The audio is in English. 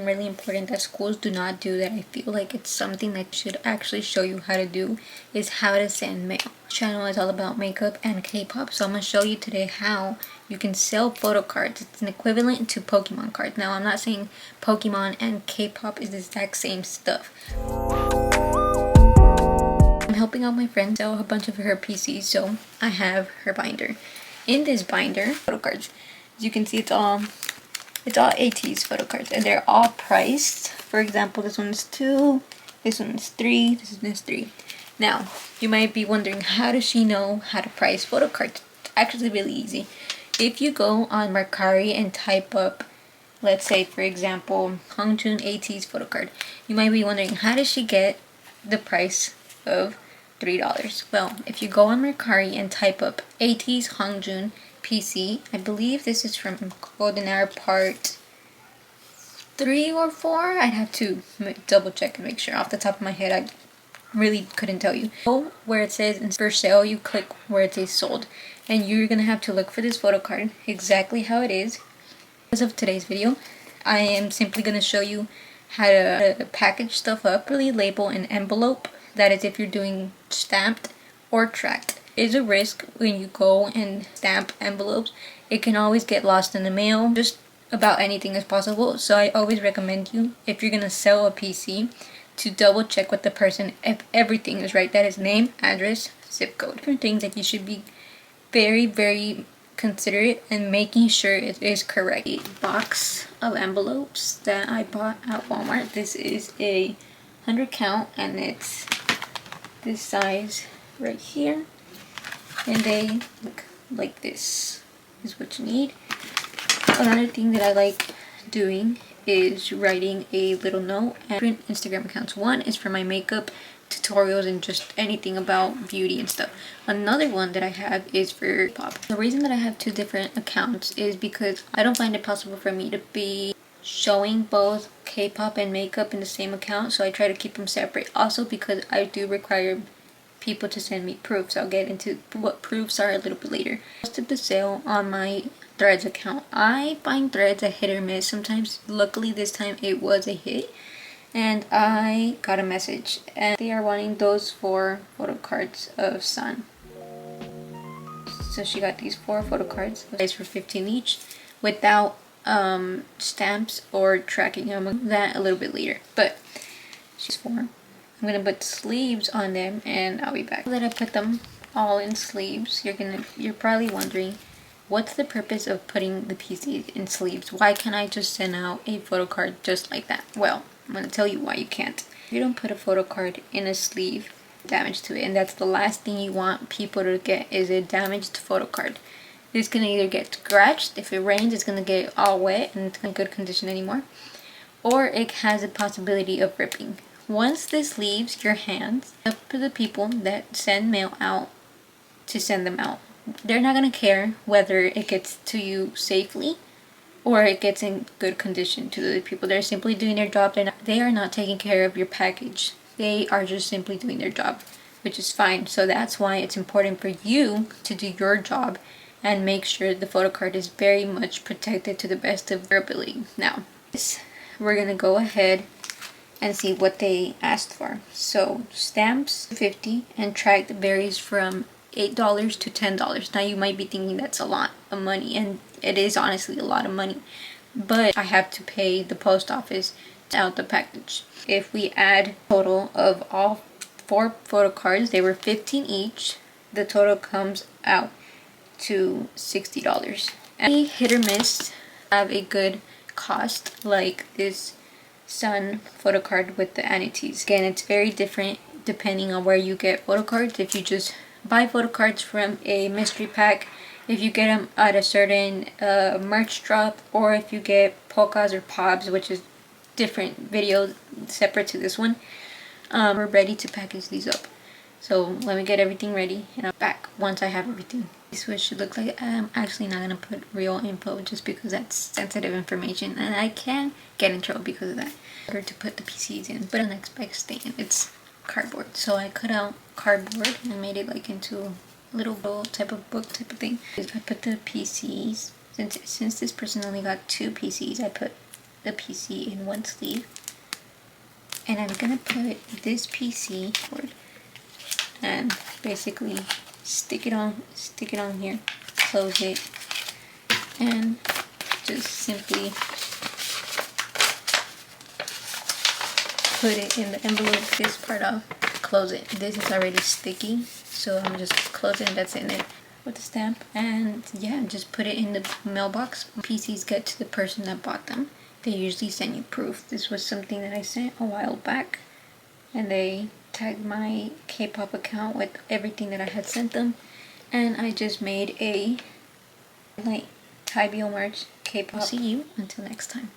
something really important that schools do not do, that I feel like it's something that should actually show you how to do, is how to send mail. This channel is all about makeup and K-pop, so I'm going to show you today how you can sell photo cards. It's an equivalent to Pokemon cards. Now, I'm not saying Pokemon and K-pop is the exact same stuff. I'm helping out my friend sell a bunch of her PCs, so I have her binder. In this binder, photo cards. As you can see, it's all ateez photo cards, and they're all priced. For example, this one's 2, this one's 3, this one's 3. Now, you might be wondering, how does she know how to price photo cards? It's actually really easy. If you go on Mercari and type up, let's say for example, Hongjoon ateez photo card, you might be wondering, how does she get the price of $3? Well, if you go on Mercari and type up ateez Hongjoon PC, I believe this is from Golden Hour Part 3 or 4. I'd have to double check and make sure. Off the top of my head, I really couldn't tell you. So where it says for sale, you click where it says sold, and you're gonna have to look for this photo card exactly how it is. As of today's video, I am simply gonna show you how to package stuff up, really label an envelope. That is if you're doing stamped or tracked. It's a risk when you go and stamp envelopes. It can always get lost in the mail. Just about anything is possible. So I always recommend you, if you're gonna sell a PC, to double check with the person if everything is right. That is name, address, zip code. Different things that you should be very, very considerate and making sure it is correct. A box of envelopes that I bought at Walmart. This is a 100 count, and it's this size right here. And they look like this. Is what you need. Another thing that I like doing is writing a little note and different Instagram accounts. One is for my makeup tutorials and just anything about beauty and stuff. Another one that I have is for K-pop. The reason that I have 2 different accounts is because I don't find it possible for me to be showing both K-pop and makeup in the same account, so I try to keep them separate. Also because I do require people to send me proofs. I'll get into what proofs are a little bit later. I posted the sale on my Threads account. I find Threads a hit or miss. Sometimes, luckily this time it was a hit, and I got a message, and they are wanting those 4 photo cards of Sun. So she got these 4 photo cards, price for $15 each, without stamps or tracking. That a little bit later, but she's 4. I'm gonna put sleeves on them, and I'll be back. Now that I put them all in sleeves, you're probably wondering, what's the purpose of putting the PCs in sleeves? Why can't I just send out a photo card just like that? Well, I'm gonna tell you why you can't. If you don't put a photo card in a sleeve, damage to it, and that's the last thing you want people to get, is a damaged photo card. It's gonna either get scratched. If it rains, it's gonna get all wet and it's not in good condition anymore, or it has a possibility of ripping. Once this leaves your hands, it's up to the people that send mail out to send them out. They're not going to care whether it gets to you safely or it gets in good condition to the people. They're simply doing their job. They are not taking care of your package. They are just simply doing their job, which is fine. So that's why it's important for you to do your job and make sure the photo card is very much protected to the best of your ability. Now, we're going to go ahead and see what they asked for. So stamps $50 and tracked varies from $8 to $10. Now you might be thinking that's a lot of money, and it is honestly a lot of money, but I have to pay the post office out the package. If we add total of all 4 photo cards, they were $15 each. The total comes out to $60. Any hit or miss have a good cost, like this Sun photo card with the ateez. Again, it's very different depending on where you get photo cards. If you just buy photo cards from a mystery pack, if you get them at a certain merch drop, or if you get polkas or pops, which is different video separate to this one, we're ready to package these up. So let me get everything ready, and I'm back once I have everything. This is what it should look like. I'm actually not going to put real info just because that's sensitive information, and I can get in trouble because of that. Better to put the PCs in, but an best thing, it's cardboard. So I cut out cardboard and made it like into a little type of book type of thing. I put the PCs, since this person only got 2 PCs, I put the PC in one sleeve. And I'm gonna put this PC and basically stick it on here, close it, and just simply put it in the envelope, this part off, close it. This is already sticky, so I'm just close it and that's in it with the stamp. And yeah, just put it in the mailbox. PCs get to the person that bought them. They usually send you proof. This was something that I sent a while back, and they tagged my Kpop account with everything that I had sent them. And I just made a like Thai merch Kpop. See you until next time.